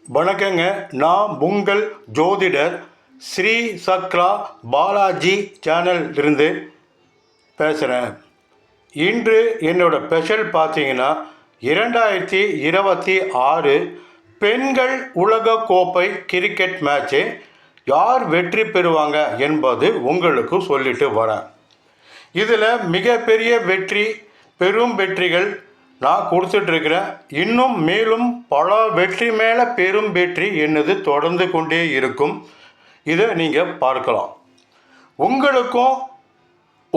வணக்கங்க. நான் உங்கள் ஜோதிடர் ஸ்ரீ சக்ரா பாலாஜி சேனல் இருந்து பேசுகிறேன். இன்று என்னோடய ஸ்பெஷல் பார்த்தீங்கன்னா 2026 பெண்கள் உலகக்கோப்பை கிரிக்கெட் மேட்ச்சு யார் வெற்றி பெறுவாங்க என்பது உங்களுக்கு சொல்லிட்டு வரேன். இதில் மிகப்பெரிய பெரும் வெற்றிகள் நான் கொடுத்துட்ருக்கிறேன். இன்னும் மேலும் பல வெற்றி மேலே பெரும் வெற்றி என்னது தொடர்ந்து கொண்டே இருக்கும். இதை நீங்கள் பார்க்கலாம். உங்களுக்கும்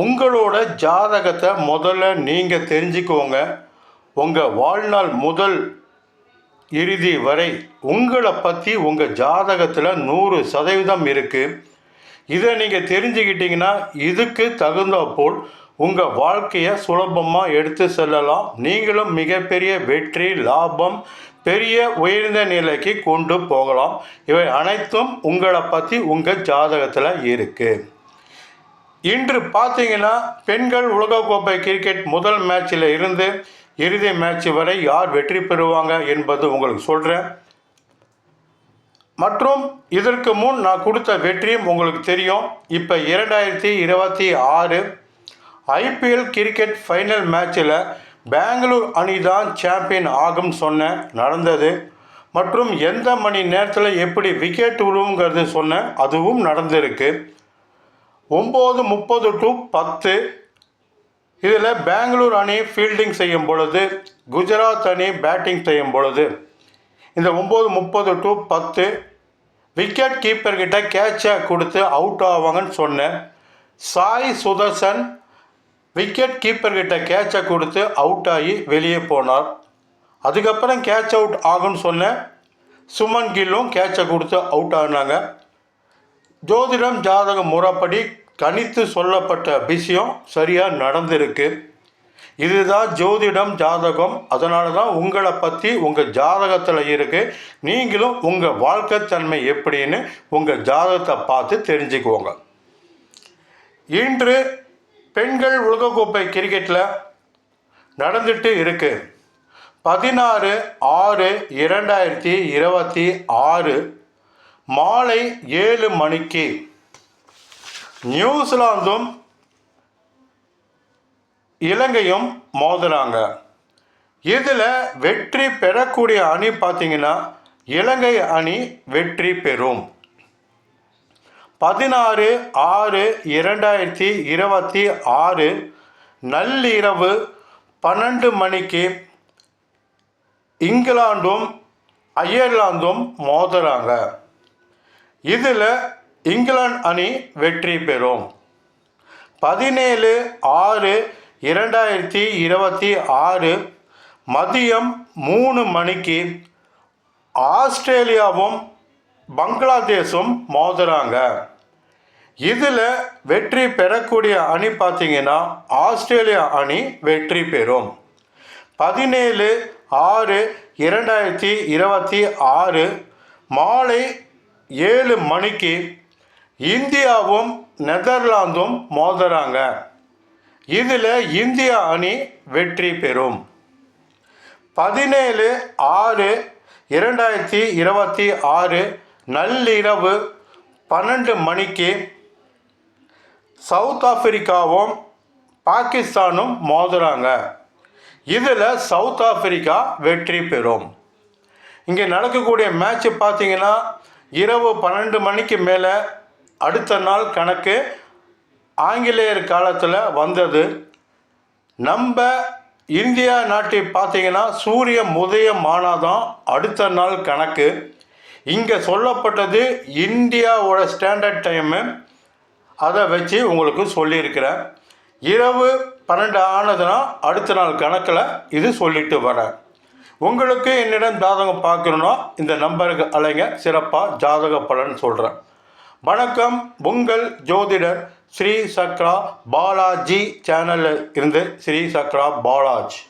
உங்களோட ஜாதகத்தை முதல்ல நீங்கள் தெரிஞ்சுக்கோங்க. உங்கள் வாழ்நாள் முதல் இறுதி வரை உங்களை பற்றி உங்கள் ஜாதகத்தில் 100% இருக்குது. இதை நீங்கள் தெரிஞ்சுக்கிட்டிங்கன்னா இதுக்கு தகுந்தபோல் உங்கள் வாழ்க்கையை சுலபமாக எடுத்து செல்லலாம். நீங்களும் மிகப்பெரிய வெற்றி, லாபம், பெரிய உயர்ந்த நிலைக்கு கொண்டு போகலாம். இவை அனைத்தும் உங்களை பற்றி உங்கள் ஜாதகத்தில் இருக்குது. இன்று பார்த்தீங்கன்னா பெண்கள் உலகக்கோப்பை கிரிக்கெட் முதல் மேட்சில் இருந்து இறுதி மேட்ச் வரை யார் வெற்றி பெறுவாங்க என்பது உங்களுக்கு சொல்கிறேன். மற்றும் இதற்கு முன் நான் கொடுத்த வெற்றியும் உங்களுக்கு தெரியும். இப்போ 2026 ஐபிஎல் கிரிக்கெட் ஃபைனல் மேட்சில் பெங்களூர் அணி தான் சாம்பியன் ஆகும் சொன்னேன், நடந்தது. மற்றும் எந்த மணி நேரத்தில் எப்படி விக்கெட் விழுவுங்கிறது சொன்னேன், அதுவும் நடந்திருக்கு. 9:30 to 10 இதில் பெங்களூர் அணி ஃபீல்டிங் செய்யும் பொழுது குஜராத் அணி பேட்டிங் செய்யும் பொழுது இந்த 9:30 to 10 விக்கெட் கீப்பர்கிட்ட கேட்சை கொடுத்து அவுட் ஆவாங்கன்னு சொன்னேன். சாய் சுதர்சன் விக்கெட் கீப்பர்கிட்ட கேட்சை கொடுத்து அவுட் ஆகி வெளியே போனார். அதுக்கப்புறம் கேட்ச் அவுட் ஆகுன்னு சொன்னேன். சுமன் கில்லும் கேட்சை கொடுத்து அவுட் ஆனாங்க. ஜோதிடம் ஜாதகம் முறைப்படி கணித்து சொல்லப்பட்ட விஷயம் சரியாக நடந்திருக்கு. இதுதான் ஜோதிடம் ஜாதகம். அதனால தான் உங்களை பற்றி உங்கள் ஜாதகத்தில் இருக்குது. நீங்களும் உங்கள் வாழ்க்கை தன்மை எப்படின்னு உங்கள் ஜாதகத்தை பார்த்து தெரிஞ்சுக்குவோங்க. இன்று பெண்கள் உலகக்கோப்பை கிரிக்கெட்டில் நடந்துட்டு இருக்கு. 16/6/2026 மாலை 7 மணிக்கு நியூசிலாந்தும் இலங்கையும் மோதுறாங்க. இதில் வெற்றி பெறக்கூடிய அணி பார்த்தீங்கன்னா இலங்கை அணி வெற்றி பெறும். 16/6/2026 நள்ளிரவு 12 மணிக்கு இங்கிலாந்தும் அயர்லாந்தும் மோதுறாங்க. இதில் இங்கிலாந்து அணி வெற்றி பெறும். 17/6/2026 மதியம் 3 மணிக்கு ஆஸ்திரேலியாவும் பங்களாதேஷும் மோதுறாங்க. இதில் வெற்றி பெறக்கூடிய அணி பார்த்தீங்கன்னா ஆஸ்திரேலியா அணி வெற்றி பெறும். 17/6/2026 மாலை 7 மணிக்கு இந்தியாவும் நெதர்லாந்தும் மோதுறாங்க. இதில் இந்தியா அணி வெற்றி பெறும். 17/6/2026 நள்ளிரவு 12 மணிக்கு சவுத் ஆப்பிரிக்காவும் பாகிஸ்தானும் மோதுறாங்க. இதில் சவுத் ஆப்பிரிக்கா வெற்றி பெறும். இங்கே நடக்கக்கூடிய மேட்ச்சு பார்த்தீங்கன்னா இரவு 12 மணிக்கு மேலே அடுத்த நாள் கணக்கு ஆங்கிலேயர் காலத்தில் வந்தது. நம்ம இந்தியா நாட்டை பார்த்தீங்கன்னா சூரியன் உதயம் ஆனாதான் அடுத்த நாள் கணக்கு. இங்கே சொல்லப்பட்டது இந்தியாவோட ஸ்டாண்டர்ட் டைமு. அதை வச்சு உங்களுக்கு சொல்லியிருக்கிறேன். இரவு 12 ஆனதுன்னா அடுத்த நாள் கணக்கில் இது சொல்லிட்டு வரேன். உங்களுக்கு என்னிடம் ஜாதகம் பார்க்கணுன்னா இந்த நம்பருக்கு அலைங்க, சிறப்பாக ஜாதக பலன் சொல்கிறேன். வணக்கம். உங்கள் ஜோதிடர் ஸ்ரீ சக்ரா பாலாஜி சேனலில் இருந்து ஸ்ரீ சக்ரா பாலாஜி.